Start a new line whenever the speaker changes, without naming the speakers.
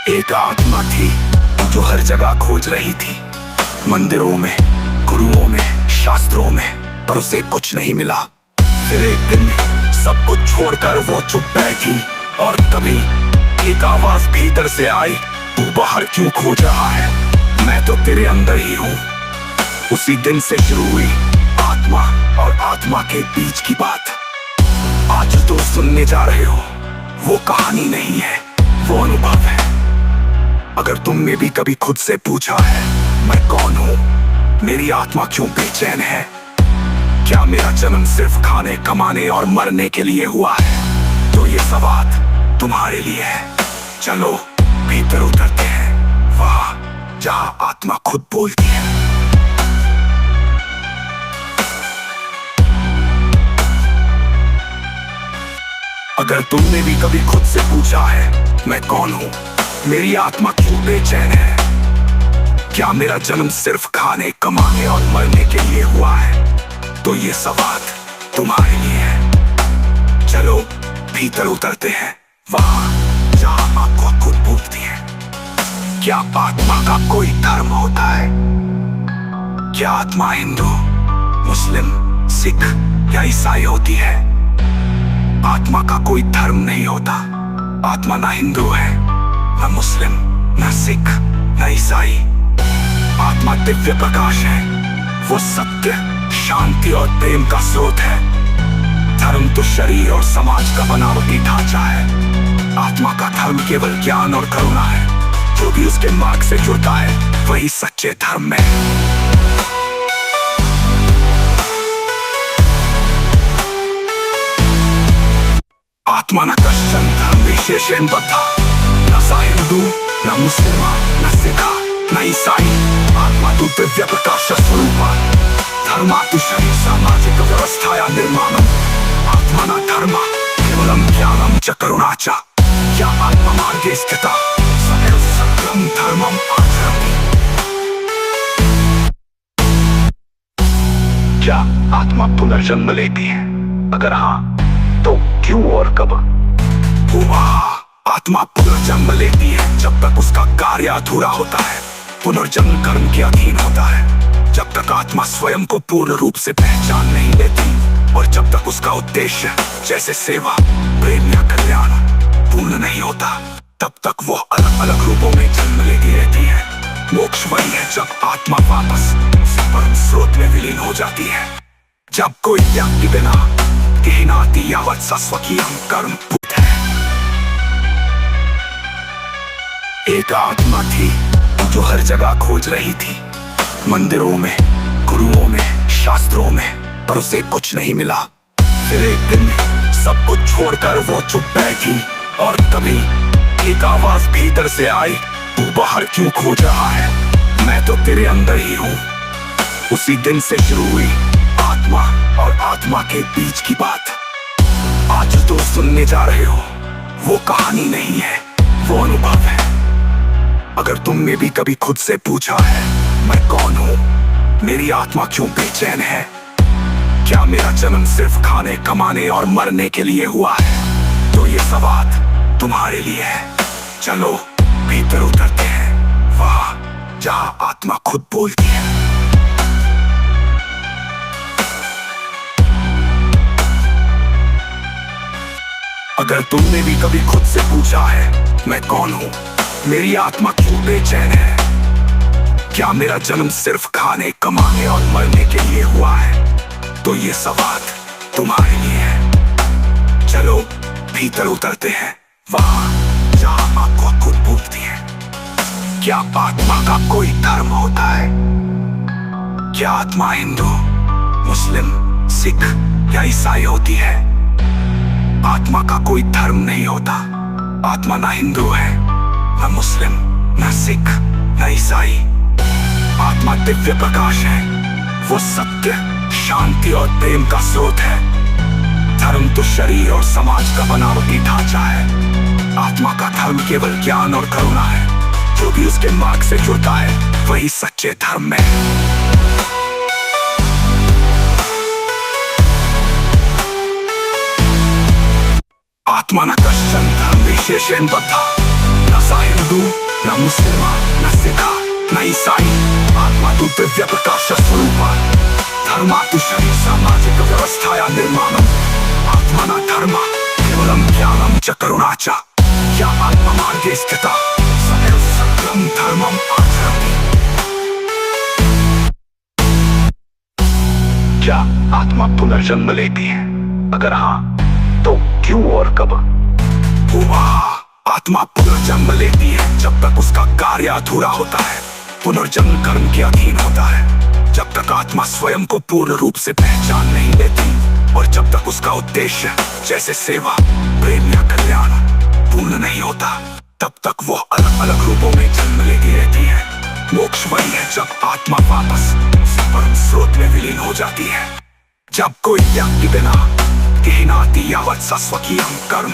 एक आत्मा थी जो हर जगह खोज रही थी, मंदिरों में, गुरुओं में, शास्त्रों में, पर उसे कुछ नहीं मिला। फिर एक दिन सब कुछ छोड़कर वो चुप बैठी और तभी एक आवाज भीतर से आई, तू बाहर क्यों खोज रहा है, मैं तो तेरे अंदर ही हूँ। उसी दिन से शुरू हुई आत्मा और आत्मा के बीच की बात। आज तो सुनने जा रहे हो, वो कहानी नहीं है, वो अनुभव है। अगर तुमने भी कभी खुद से पूछा है, मैं कौन हूँ, मेरी आत्मा क्यों बेचैन है, क्या मेरा जन्म सिर्फ खाने, कमाने और मरने के लिए हुआ है, तो ये सवाल तुम्हारे लिए है। चलो भीतर उतरते हैं, वहां जहां आत्मा खुद बोलती है। अगर तुमने भी कभी खुद से पूछा है, मैं कौन हूँ, मेरी आत्मा क्यों बेचैन है, क्या मेरा जन्म सिर्फ खाने, कमाने और मरने के लिए हुआ है, तो ये सवाल तुम्हारे लिए है। चलो भीतर उतरते हैं, वहां जहां आत्मा खुद बोलती है। क्या आत्मा का कोई धर्म होता है? क्या आत्मा हिंदू, मुस्लिम, सिख या ईसाई होती है? आत्मा का कोई धर्म नहीं होता। आत्मा ना हिंदू है, ना मुस्लिम, ना सिख, ना ईसाई। आत्मा दिव्य प्रकाश है, वो सत्य, शांति और प्रेम का स्रोत है। धर्म तो शरीर और समाज का बनावटी ढांचा है। आत्मा का धर्म केवल ज्ञान और करुणा है। जो भी उसके मार्ग से जुड़ता है, वही सच्चे धर्म में है। आत्मा न कश्चन धर्म विशेषेण बद्धा, न सा हिंदू, न मुस्लिम, न सिख, न ईसाई। आत्मा तो दिव्य प्रकाश स्वरूपा। धर्मा तो शरीर सामाजिक व्यवस्थाया निर्माणम। आत्मा न धर्म केवलम ज्ञानम च करुणा च। या आत्मा मार्गे स्थिता सदैव सत्यम धर्मम आचरति। क्या आत्मा पुनर्जन्म लेती है? अगर हाँ, तो क्यों और कब? आत्मा पुनर्जन्म लेती है जब तक उसका कार्य अधूरा होता है। पुनर्जन्म कर्म के अधीन होता है। जब तक आत्मा स्वयं को पूर्ण रूप से पहचान नहीं लेती और जब तक उसका उद्देश्य जैसे सेवा, प्रेम या कल्याण पूर्ण नहीं होता, तब तक वो अलग अलग रूपों में जन्म लेती रहती है। मोक्ष वही है जब आत्मा वापस परम स्रोत में विलीन हो जाती है। जब कोई व्यक्ति बिना गहनाति यावत स्वकीयं कर्म पूत है। एक आत्मा थी जो हर जगह खोज रही थी, मंदिरों में, गुरुओं में, शास्त्रों में, पर उसे कुछ नहीं मिला। फिर एक दिन सब कुछ छोड़कर वो चुप बैठी और तभी एक आवाज भीतर से आई, तू बाहर क्यों खोज रहा है, मैं तो तेरे अंदर ही हूँ। उसी दिन से शुरू हुई आत्मा और आत्मा के बीच की बात। आज तो सुनने जा रहे हो, वो कहानी नहीं है, वो अनुभव है। अगर तुमने भी कभी खुद से पूछा है, मैं कौन हूँ, मेरी आत्मा क्यों बेचैन है, क्या मेरा जन्म सिर्फ खाने, कमाने और मरने के लिए हुआ है, तो ये सवाल तुम्हारे लिए है। चलो भीतर उतरते हैं, वहां जहां आत्मा खुद बोलती है। अगर तुमने भी कभी खुद से पूछा है, मैं कौन हूँ, मेरी आत्मा क्यों बेचैन है, क्या मेरा जन्म सिर्फ खाने, कमाने और मरने के लिए हुआ है, तो ये सवाल तुम्हारे लिए है। चलो भीतर उतरते हैं, वहां जहां आत्मा खुद बोलती है। क्या आत्मा का कोई धर्म होता है? क्या आत्मा हिंदू, मुस्लिम, सिख या ईसाई होती है? आत्मा का कोई धर्म नहीं होता। आत्मा ना हिंदू है, ना मुस्लिम, ना सिख, ना ईसाई। आत्मा दिव्य प्रकाश है, वो सत्य, शांति और प्रेम का स्रोत है। धर्म तो शरीर और समाज का बनावटी ढांचा है। आत्मा का धर्म केवल ज्ञान और करुणा है। जो भी उसके मार्ग से जुड़ता है, वही सच्चे धर्म में है। आत्मा न कश्चन धर्म विशेषेण बद्धा, न सा हिंदू, न मुसलमान, न सिख, न ईसाई, आत्मा तू दिव्य प्रकाश स्वरूप धर्मातु शरीर सामाजिक व्यवस्थाया निर्माणम आत्मा न धर्म केवलम ज्ञानम च करुणा च या आत्मा मार्गे स्थिता सदैव सकलम धर्मम आचरति। क्या आत्मा पुनर्जन्म लेती है? अगर हाँ तो क्यों और कब? आत्मा पुनर्जन्म लेती है जब तक उसका कार्य अधूरा होता है, पुनर्जन्म कर्म के अधीन होता है। जब तक आत्मा स्वयं को पूर्ण रूप से पहचान नहीं लेती और जब तक उसका उद्देश्य जैसे सेवा, प्रेम या कल्याण पूर्ण नहीं होता, तब तक वो अलग अलग रूपों में जन्म लेती रहती है। मोक्ष वही है जब आत्मा वापस परम स्रोत में विलीन हो जाती है, जब कोई व्यक्ति बिना गहनाति यावत स्वकीय कर्म